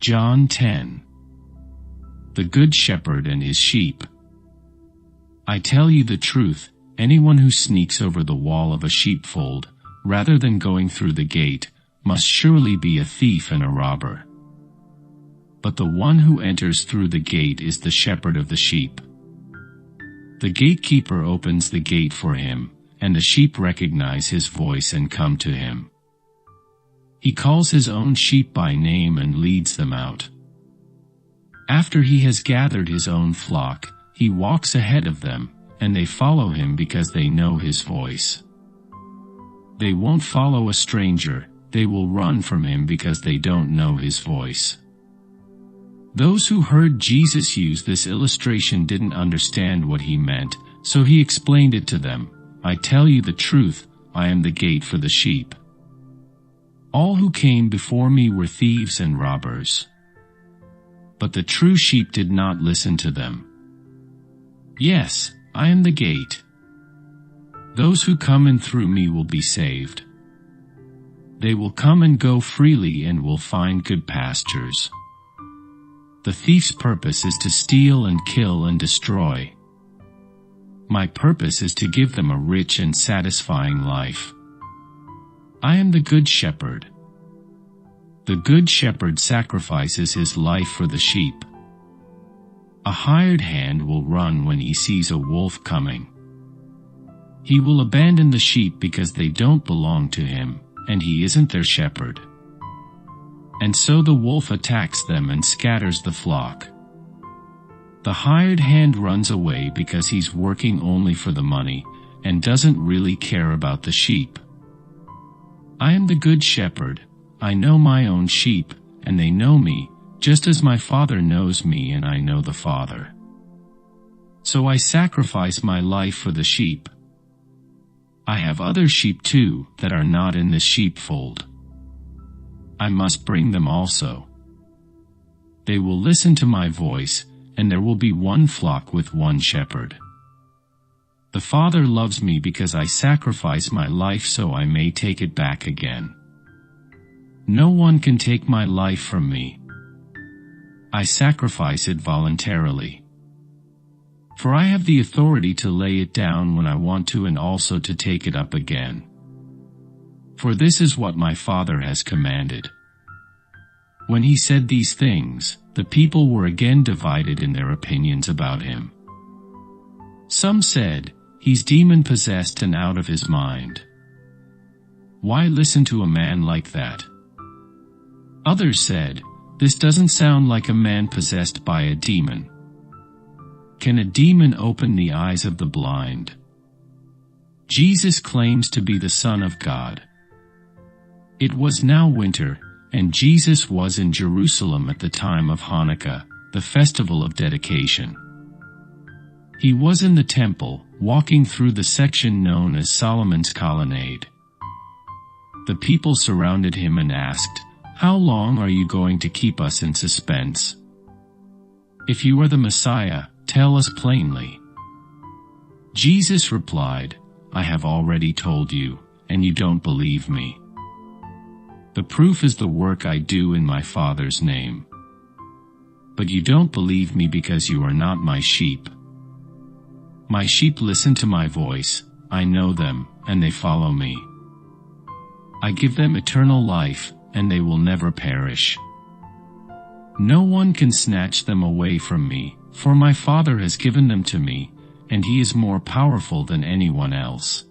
John 10. The Good Shepherd and his sheep. I tell you the truth, anyone who sneaks over the wall of a sheepfold, rather than going through the gate, must surely be a thief and a robber. But the one who enters through the gate is the shepherd of the sheep. The gatekeeper opens the gate for him, and the sheep recognize his voice and come to him. He calls his own sheep by name and leads them out. After he has gathered his own flock, he walks ahead of them, and they follow him because they know his voice. They won't follow a stranger, they will run from him because they don't know his voice. Those who heard Jesus use this illustration didn't understand what he meant, so he explained it to them. I tell you the truth, I am the gate for the sheep. All who came before me were thieves and robbers. But the true sheep did not listen to them. Yes, I am the gate. Those who come in through me will be saved. They will come and go freely and will find good pastures. The thief's purpose is to steal and kill and destroy. My purpose is to give them a rich and satisfying life. I am the Good Shepherd. The Good Shepherd sacrifices his life for the sheep. A hired hand will run when he sees a wolf coming. He will abandon the sheep because they don't belong to him, and he isn't their shepherd. And so the wolf attacks them and scatters the flock. The hired hand runs away because he's working only for the money, and doesn't really care about the sheep. I am the Good Shepherd, I know my own sheep, and they know me, just as my Father knows me and I know the Father. So I sacrifice my life for the sheep. I have other sheep too, that are not in this sheepfold. I must bring them also. They will listen to my voice, and there will be one flock with one shepherd. The Father loves me because I sacrifice my life so I may take it back again. No one can take my life from me. I sacrifice it voluntarily. For I have the authority to lay it down when I want to and also to take it up again. For this is what my Father has commanded. When he said these things, the people were again divided in their opinions about him. Some said, he's demon-possessed and out of his mind. Why listen to a man like that? Others said, this doesn't sound like a man possessed by a demon. Can a demon open the eyes of the blind? Jesus claims to be the Son of God. It was now winter, and Jesus was in Jerusalem at the time of Hanukkah, the festival of dedication. He was in the temple, walking through the section known as Solomon's Colonnade. The people surrounded him and asked, how long are you going to keep us in suspense? If you are the Messiah, tell us plainly. Jesus replied, I have already told you, and you don't believe me. The proof is the work I do in my Father's name. But you don't believe me because you are not my sheep. My sheep listen to my voice, I know them, and they follow me. I give them eternal life, and they will never perish. No one can snatch them away from me, for my Father has given them to me, and he is more powerful than anyone else.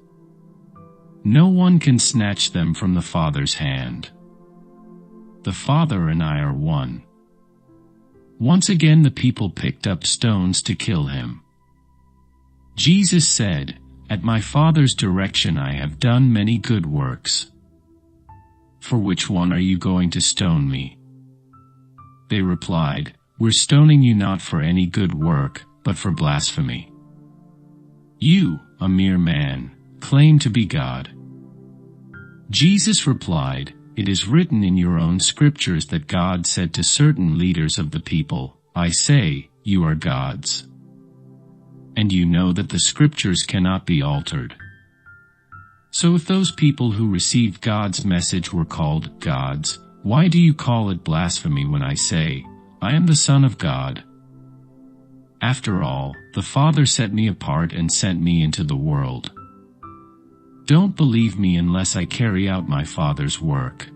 No one can snatch them from the Father's hand. The Father and I are one. Once again the people picked up stones to kill him. Jesus said, at my Father's direction I have done many good works. For which one are you going to stone me? They replied, we're stoning you not for any good work, but for blasphemy. You, a mere man, claim to be God. Jesus replied, it is written in your own scriptures that God said to certain leaders of the people, I say, you are gods. And you know that the scriptures cannot be altered. So if those people who received God's message were called gods, Why do you call it blasphemy when I say, I am the Son of God? After all, the Father set me apart and sent me into the world. Don't believe me unless I carry out my Father's work.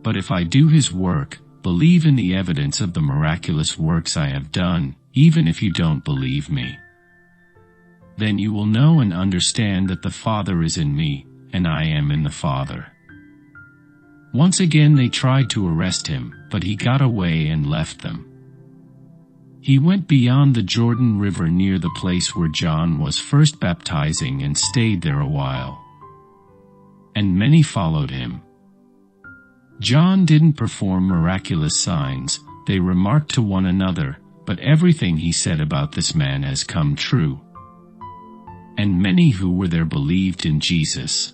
But if I do His work, believe in the evidence of the miraculous works I have done, even if you don't believe me. Then you will know and understand that the Father is in me, and I am in the Father. Once again they tried to arrest him, but he got away and left them. He went beyond the Jordan River near the place where John was first baptizing and stayed there a while. And many followed him. John didn't perform miraculous signs, they remarked to one another, but everything he said about this man has come true. And many who were there believed in Jesus.